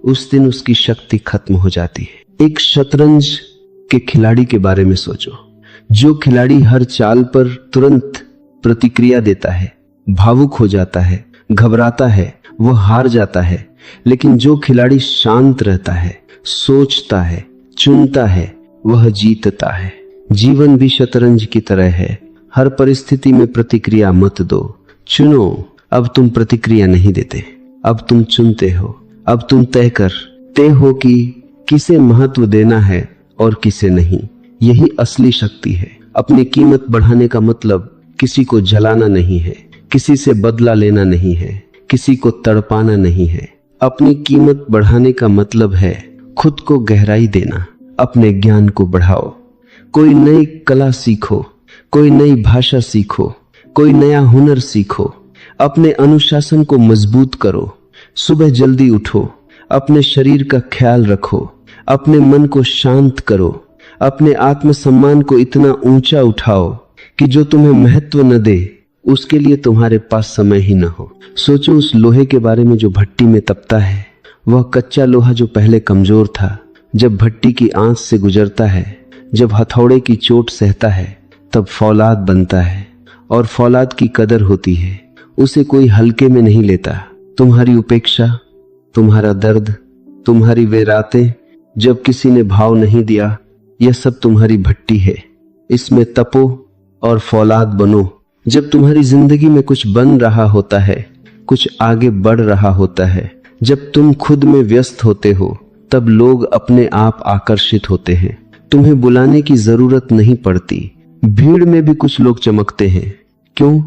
उस दिन उसकी शक्ति खत्म हो जाती है। एक शतरंज के खिलाड़ी के बारे में सोचो। जो खिलाड़ी हर चाल पर तुरंत प्रतिक्रिया देता है, भावुक हो जाता है, घबराता है, वह हार जाता है। लेकिन जो खिलाड़ी शांत रहता है, सोचता है, चुनता है, वह जीतता है। जीवन भी शतरंज की तरह है। हर परिस्थिति में प्रतिक्रिया मत दो, चुनो। अब तुम प्रतिक्रिया नहीं देते, अब तुम चुनते हो। अब तुम तय करते हो कि किसे महत्व देना है और किसे नहीं। यही असली शक्ति है। अपनी कीमत बढ़ाने का मतलब किसी को जलाना नहीं है, किसी से बदला लेना नहीं है, किसी को तड़पाना नहीं है। अपनी कीमत बढ़ाने का मतलब है खुद को गहराई देना। अपने ज्ञान को बढ़ाओ, कोई नई कला सीखो, कोई नई भाषा सीखो, कोई नया हुनर सीखो। अपने अनुशासन को मजबूत करो, सुबह जल्दी उठो, अपने शरीर का ख्याल रखो, अपने मन को शांत करो, अपने आत्मसम्मान को इतना ऊंचा उठाओ कि जो तुम्हें महत्व न दे उसके लिए तुम्हारे पास समय ही न हो। सोचो उस लोहे के बारे में जो भट्टी में तपता है। वह कच्चा लोहा जो पहले कमजोर था, जब भट्टी की आंच से गुजरता है, जब हथौड़े की चोट सहता है, तब फौलाद बनता है। और फौलाद की कदर होती है, उसे कोई हल्के में नहीं लेता। तुम्हारी उपेक्षा, तुम्हारा दर्द, तुम्हारी वे रातें जब किसी ने भाव नहीं दिया, यह सब तुम्हारी भट्टी है। इसमें तपो और फौलाद बनो। जब तुम्हारी जिंदगी में कुछ बन रहा होता है, कुछ आगे बढ़ रहा होता है, जब तुम खुद में व्यस्त होते हो, तब लोग अपने आप आकर्षित होते हैं। तुम्हें बुलाने की जरूरत नहीं पड़ती। भीड़ में भी कुछ लोग चमकते हैं। क्यों?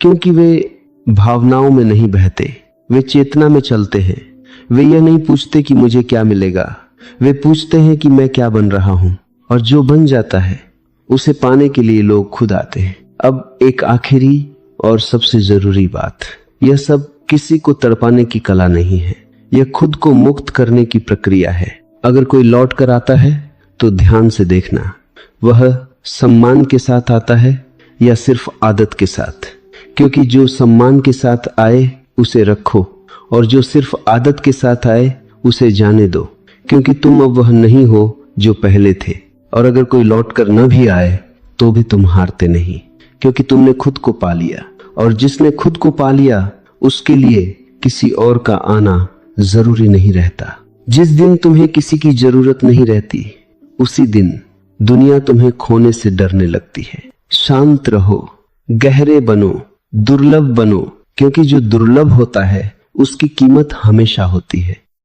क्योंकि वे भावनाओं में नहीं बहते, वे चेतना में चलते हैं। वे यह नहीं पूछते कि मुझे क्या मिलेगा, वे पूछते हैं कि मैं क्या बन रहा हूं। और जो बन जाता है उसे पाने के लिए लोग खुद आते हैं। अब एक आखिरी और सबसे जरूरी बात, यह सब किसी को तड़पाने की कला नहीं है, यह खुद को मुक्त करने की प्रक्रिया है। अगर कोई लौट कर आता है तो ध्यान से देखना, वह सम्मान के साथ आता है या सिर्फ आदत के साथ। क्योंकि जो सम्मान के साथ आए उसे रखो, और जो सिर्फ आदत के साथ आए उसे जाने दो। क्योंकि तुम अब वह नहीं हो जो पहले थे। और अगर कोई लौट कर न भी आए तो भी तुम हारते नहीं, क्योंकि तुमने खुद को पा लिया। और जिसने खुद को पा लिया उसके लिए किसी और का आना जरूरी नहीं रहता। जिस दिन तुम्हें किसी की जरूरत नहीं रहती, उसी दिन दुनिया तुम्हें खोने से डरने लगती है। शांत रहो, गहरे बनो, दुर्लभ बनो, क्योंकि जो दुर्लभ होता है उसकी कीमत हमेशा होती है।